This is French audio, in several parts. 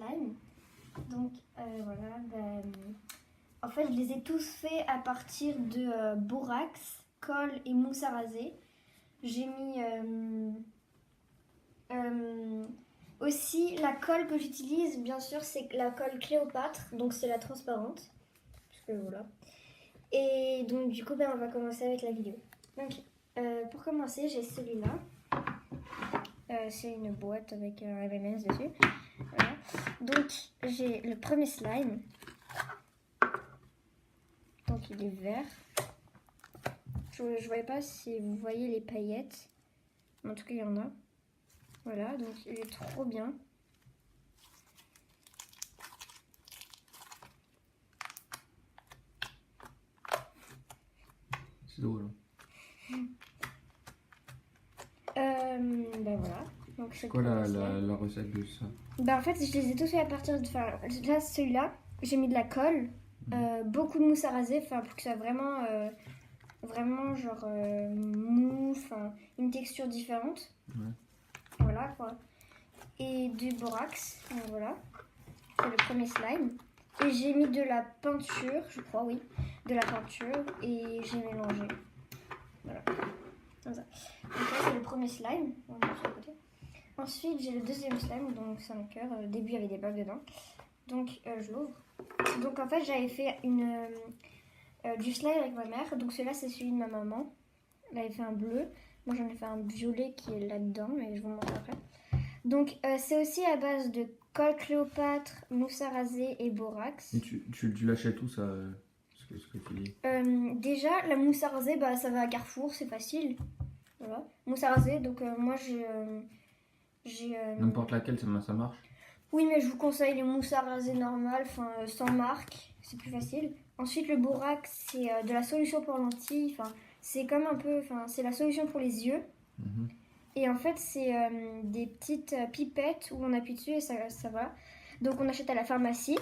slime. Donc voilà, en fait je les ai tous faits à partir de borax, colle et mousse à raser. J'ai mis aussi la colle que j'utilise, bien sûr, c'est la colle Cléopâtre, donc c'est la transparente. Parce que voilà. Et donc du coup, on va commencer avec la vidéo. Donc pour commencer, j'ai celui-là. C'est une boîte avec un M&M's dessus. Voilà. Donc j'ai le premier slime. Donc il est vert. Je ne voyais pas si vous voyez les paillettes. En tout cas, il y en a. Voilà, donc il est trop bien. C'est drôle. Ben voilà. Donc c'est quoi la recette de ça? Ben en fait, je les ai tous fait à partir de... Enfin, là, celui-là, j'ai mis de la colle, beaucoup de mousse à raser, pour que ça soit vraiment, vraiment genre mou, une texture différente. Ouais. Voilà quoi. Et du borax, donc voilà. C'est le premier slime. Et j'ai mis de la peinture, je crois, oui. De la peinture et j'ai mélangé. Voilà. Comme ça. Donc là, c'est le premier slime. On va sur le côté. Ensuite, j'ai le deuxième slime, donc c'est un cœur. Au début, il y avait des bugs dedans. Donc, je l'ouvre. Donc, en fait, j'avais fait du slime avec ma mère. Donc, celui-là, c'est celui de ma maman. Elle avait fait un bleu. Moi, j'en ai fait un violet qui est là-dedans, mais je vous montre après. Donc, c'est aussi à base de colle Cléopâtre, mousse à raser et borax. Et tu l'achètes où, ça, ce que tu dis? Déjà, la mousse à raser, ça va à Carrefour, c'est facile. Voilà. Mousse à raser, donc moi, j'ai N'importe laquelle, ça marche? Oui, mais je vous conseille les mousses à raser normales, sans marque, c'est plus facile. Ensuite, le borax, c'est de la solution pour lentilles, c'est comme un peu, c'est la solution pour les yeux. Et en fait, c'est des petites pipettes où on appuie dessus et ça va. Donc, on achète à la pharmacie.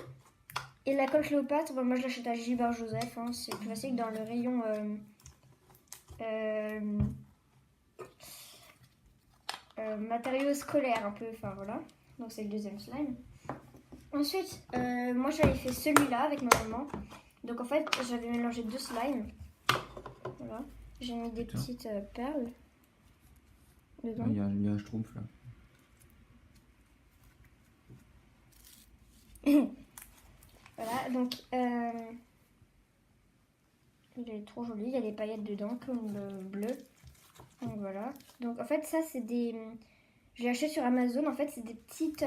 Et la colle Cléopâtre, moi je l'achète à Gilbert Joseph, c'est plus facile dans le rayon matériaux scolaires un peu, voilà. Donc c'est le deuxième slime. Ensuite, moi j'avais fait celui-là avec ma maman. Donc en fait, j'avais mélangé deux slimes. Voilà. J'ai mis des petites perles dedans. Il y a un schtroumpf là. Voilà, donc il est trop joli, il y a des paillettes dedans comme le bleu. Donc voilà. Donc en fait ça c'est des... Je l'ai acheté sur Amazon, en fait c'est des petites...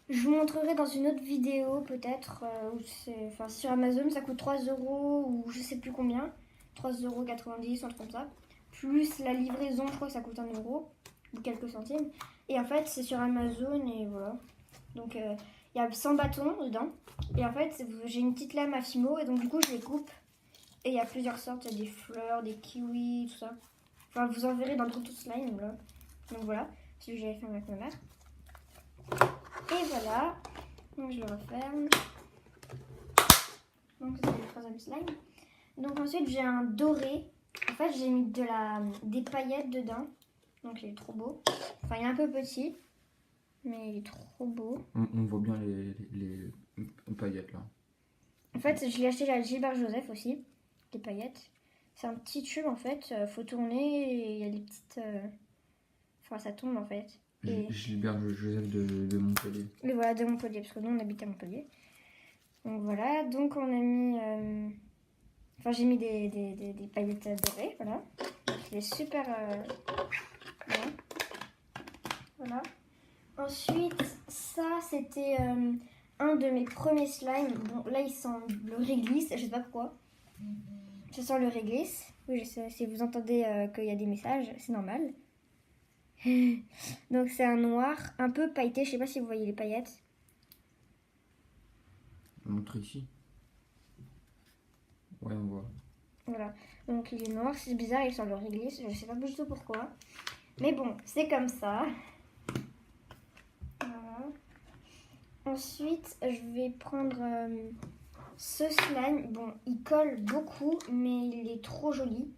Je vous montrerai dans une autre vidéo peut-être. Sur Amazon ça coûte 3 € ou je sais plus combien. 3,90 €, un truc comme ça. Plus la livraison, je crois que ça coûte 1 € ou quelques centimes. Et en fait c'est sur Amazon et voilà. Donc il y a 100 bâtons dedans. Et en fait, j'ai une petite lame à Fimo. Et donc, du coup, je les coupe. Et il y a plusieurs sortes. Il y a des fleurs, des kiwis, tout ça. Vous en verrez dans le tuto slime. Là. Donc, voilà. Celui que j'avais fait avec ma mère. Et voilà. Donc, je le referme. Donc, c'est le troisième slime. Donc, ensuite, j'ai un doré. En fait, j'ai mis des paillettes dedans. Donc, il est trop beau. Il est un peu petit. Mais il est trop beau. On voit bien les paillettes là. En fait, je l'ai acheté à Gilbert Joseph aussi, des paillettes. C'est un petit tube en fait, faut tourner et il y a des petites... ça tombe en fait. Et... Gilbert Joseph de Montpellier. Et voilà, de Montpellier, parce que nous on habite à Montpellier. Donc voilà, donc on a mis... j'ai mis des paillettes dorées, voilà. Donc il est super... Voilà. Ensuite, ça c'était... un de mes premiers slimes. Bon, là, il sent le réglisse. Je sais pas pourquoi. Ça sent le réglisse. Oui, je sais. Si vous entendez qu'il y a des messages, c'est normal. Donc, c'est un noir un peu pailleté. Je sais pas si vous voyez les paillettes. On montre ici. Ouais, on voit. Voilà. Donc, il est noir. C'est bizarre. Il sent le réglisse. Je sais pas du tout pourquoi. Mais bon, c'est comme ça. Voilà. Ensuite, je vais prendre ce slime. Bon, il colle beaucoup, mais il est trop joli.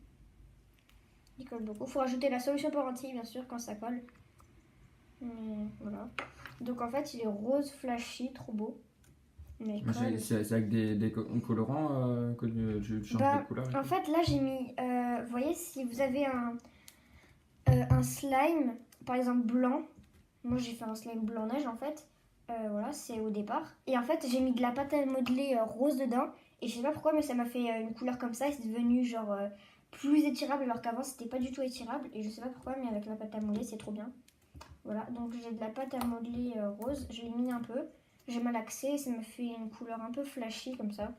Il colle beaucoup. Il faut rajouter la solution pour lentilles, bien sûr, quand ça colle. Mais voilà. Donc en fait, il est rose flashy, trop beau. Mais Mais c'est avec des colorants que tu changes bah, de couleur. en fait, là, j'ai mis... vous voyez, si vous avez un slime, par exemple blanc, moi j'ai fait un slime blanc neige en fait, voilà, c'est au départ. Et en fait, j'ai mis de la pâte à modeler rose dedans. Et je sais pas pourquoi, mais ça m'a fait une couleur comme ça. Et c'est devenu genre plus étirable, alors qu'avant c'était pas du tout étirable. Et je sais pas pourquoi, mais avec la pâte à modeler, c'est trop bien. Voilà, donc j'ai de la pâte à modeler rose. Je l'ai mis un peu. J'ai malaxé et ça me fait une couleur un peu flashy comme ça.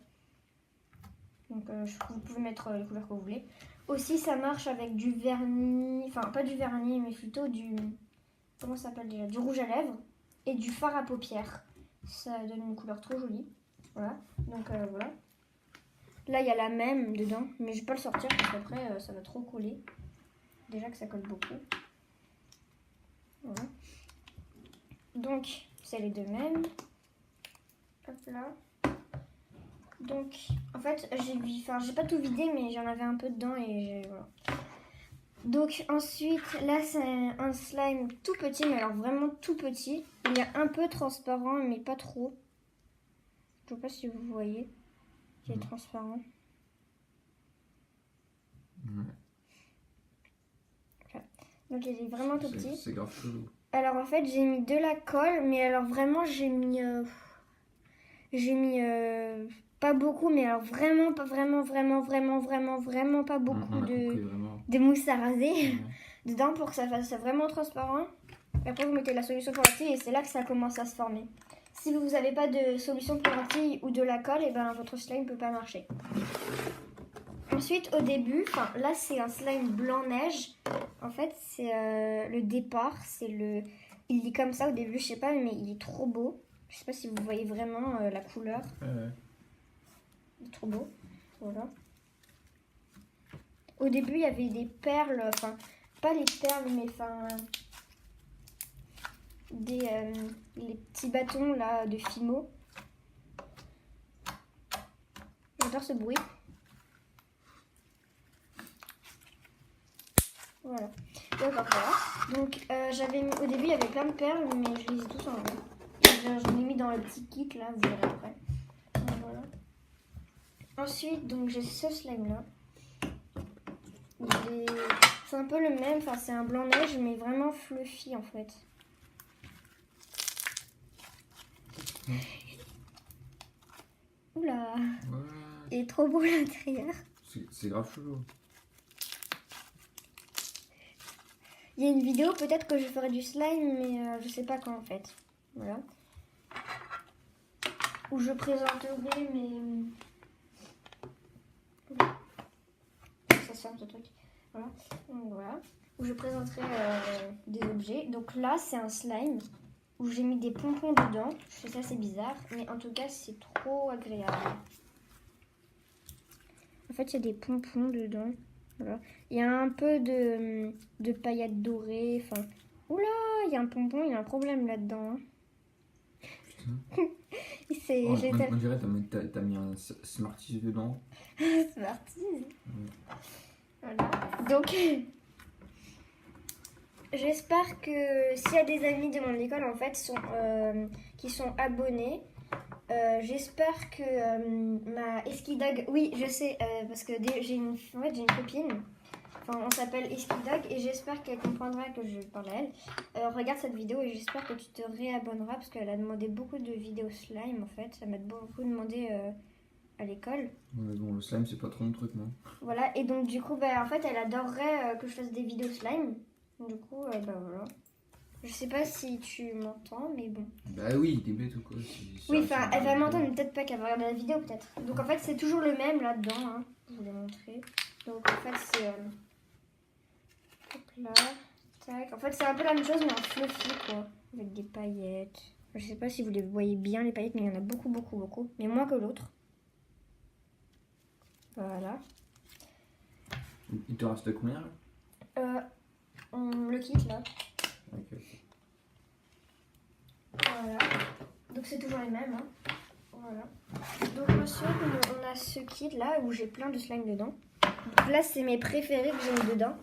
Donc vous pouvez mettre les couleurs que vous voulez. Aussi, ça marche avec du vernis, enfin pas du vernis, mais plutôt du, comment ça s'appelle déjà, du rouge à lèvres et du fard à paupières. Ça donne une couleur trop jolie. Voilà, donc voilà. Là, il y a la même dedans, mais je vais pas le sortir parce qu'après, ça va trop coller. Déjà que ça colle beaucoup. Voilà. Donc, c'est les deux mêmes. Hop là. Donc, en fait, j'ai pas tout vidé, mais j'en avais un peu dedans et voilà. Donc ensuite, là c'est un slime tout petit, mais alors vraiment tout petit. Il est un peu transparent, mais pas trop. Je sais pas si vous voyez. Il est transparent. Ouais. Voilà. Donc il est vraiment tout petit. C'est grave chelou. Alors en fait, j'ai mis de la colle, mais alors vraiment j'ai mis pas beaucoup, mais alors vraiment pas vraiment pas beaucoup de mousse à raser dedans pour que ça fasse vraiment transparent. Et après vous mettez la solution pour lentilles et c'est là que ça commence à se former. Si vous n'avez pas de solution pour lentilles ou de la colle, et ben votre slime peut pas marcher. Ensuite au début, là c'est un slime blanc neige. En fait c'est le départ, il est comme ça au début, je sais pas, mais il est trop beau. Je sais pas si vous voyez vraiment la couleur. Il est trop beau. Voilà. Au début, il y avait des perles, enfin, pas les perles, mais enfin, les petits bâtons là de Fimo. J'adore ce bruit. Voilà. D'accord, voilà. Donc, au début, il y avait plein de perles, mais je les ai tous enlevés. Je l'ai mis dans le petit kit là, vous verrez après. Donc, voilà. Ensuite, donc j'ai ce slime là. C'est un peu le même, enfin c'est un blanc neige, mais vraiment fluffy en fait. Oula, il est trop beau l'intérieur. C'est grave chelou. Il y a une vidéo, peut-être que je ferai du slime, mais je sais pas quand en fait. Voilà. Où je présenterai mes... Ça sert ce truc. Voilà. Donc voilà. Où je présenterai des objets. Donc là, c'est un slime où j'ai mis des pompons dedans. Je sais ça, c'est bizarre, mais en tout cas, c'est trop agréable. En fait, il y a des pompons dedans. Voilà. Il y a un peu de paillettes dorées. Enfin, oula, il y a un pompon, il y a un problème là-dedans. Hein. On dirait que t'as mis un Smarties dedans. Smarties. Voilà. Donc, j'espère que s'il y a des amis de mon école en fait qui sont abonnés, j'espère que ma Eskidog, oui je sais parce que j'ai une copine, enfin on s'appelle Eskidog et j'espère qu'elle comprendra que je parle à elle. Regarde cette vidéo et j'espère que tu te réabonneras parce qu'elle a demandé beaucoup de vidéos slime en fait, ça m'a beaucoup demandé à l'école. Ouais, bon, le slime c'est pas trop mon truc moi. Voilà, et donc du coup en fait elle adorerait que je fasse des vidéos slime. Du coup voilà. Je sais pas si tu m'entends, mais bon. Bah oui, t'es bête ou quoi oui, enfin, elle va m'entendre, mais peut-être pas qu'elle va regarder la vidéo, peut-être. Donc en fait, c'est toujours le même là-dedans, hein. Je vous l'ai montré. Donc en fait, c'est... Hop là, tac. En fait, c'est un peu la même chose, mais en fluffy, quoi. Avec des paillettes. Je sais pas si vous les voyez bien, les paillettes, mais il y en a beaucoup. Mais moins que l'autre. Voilà. Il te reste combien là Le kit, là. Ok. Voilà. Donc c'est toujours les mêmes. Hein. Voilà. Donc ensuite on a ce kit là où j'ai plein de slime dedans. Donc là c'est mes préférés que j'ai mis dedans.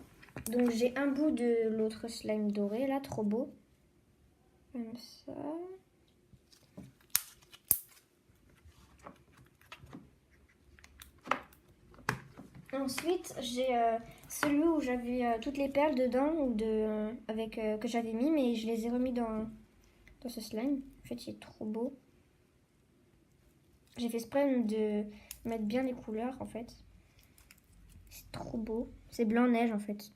Donc j'ai un bout de l'autre slime doré là, trop beau. comme ça. Ensuite, j'ai celui où j'avais toutes les perles dedans ou que j'avais mis, mais je les ai remis dans ce slime. En fait, il est trop beau. J'ai fait exprès de mettre bien les couleurs, en fait. C'est trop beau. C'est blanc neige, en fait.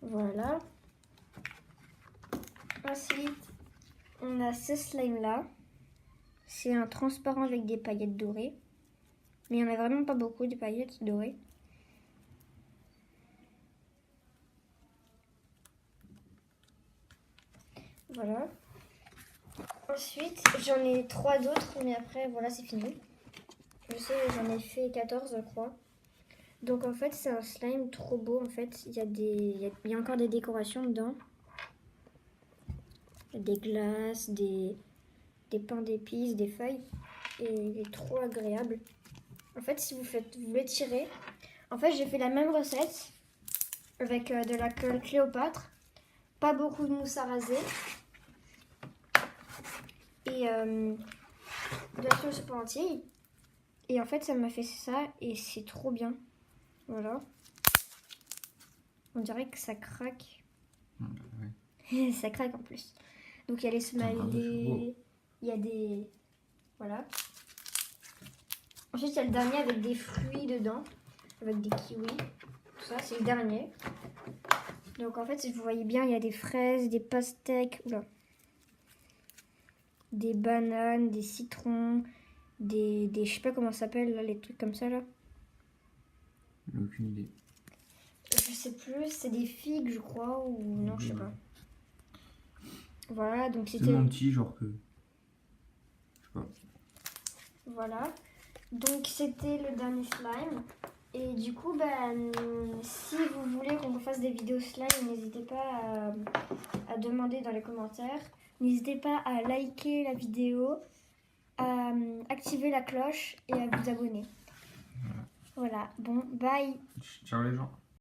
Voilà. Ensuite, on a ce slime-là. C'est un transparent avec des paillettes dorées. Mais il n'y en a vraiment pas beaucoup, des paillettes dorées. Voilà. Ensuite, j'en ai 3 d'autres, mais après, voilà, c'est fini. Je sais, j'en ai fait 14, je crois. Donc, en fait, c'est un slime trop beau. En fait, il y a encore des décorations dedans. Des glaces, des pains d'épices, des feuilles. Et il est trop agréable. En fait, si vous voulez tirer, en fait, j'ai fait la même recette avec de la colle Cléopâtre, pas beaucoup de mousse à raser et de la sauce aux lentilles. Et en fait, ça m'a fait ça et c'est trop bien. Voilà. On dirait que ça craque. Ouais. Ça craque en plus. Donc il y a les smileys, il y a des... Voilà. Ensuite, il y a le dernier avec des fruits dedans, avec des kiwis. Tout ça, c'est le dernier. Donc en fait, si vous voyez bien, il y a des fraises, des pastèques, des bananes, des citrons, des je sais pas comment ça s'appelle là, les trucs comme ça là. Aucune idée. Je sais plus, c'est des figues je crois ou non, je sais pas. Voilà, donc c'était tellement petit genre que je sais pas. Voilà. Donc c'était le dernier slime. Et du coup, si vous voulez qu'on fasse des vidéos slime, n'hésitez pas à demander dans les commentaires. N'hésitez pas à liker la vidéo, à activer la cloche et à vous abonner. Voilà. Bon, bye. Ciao les gens.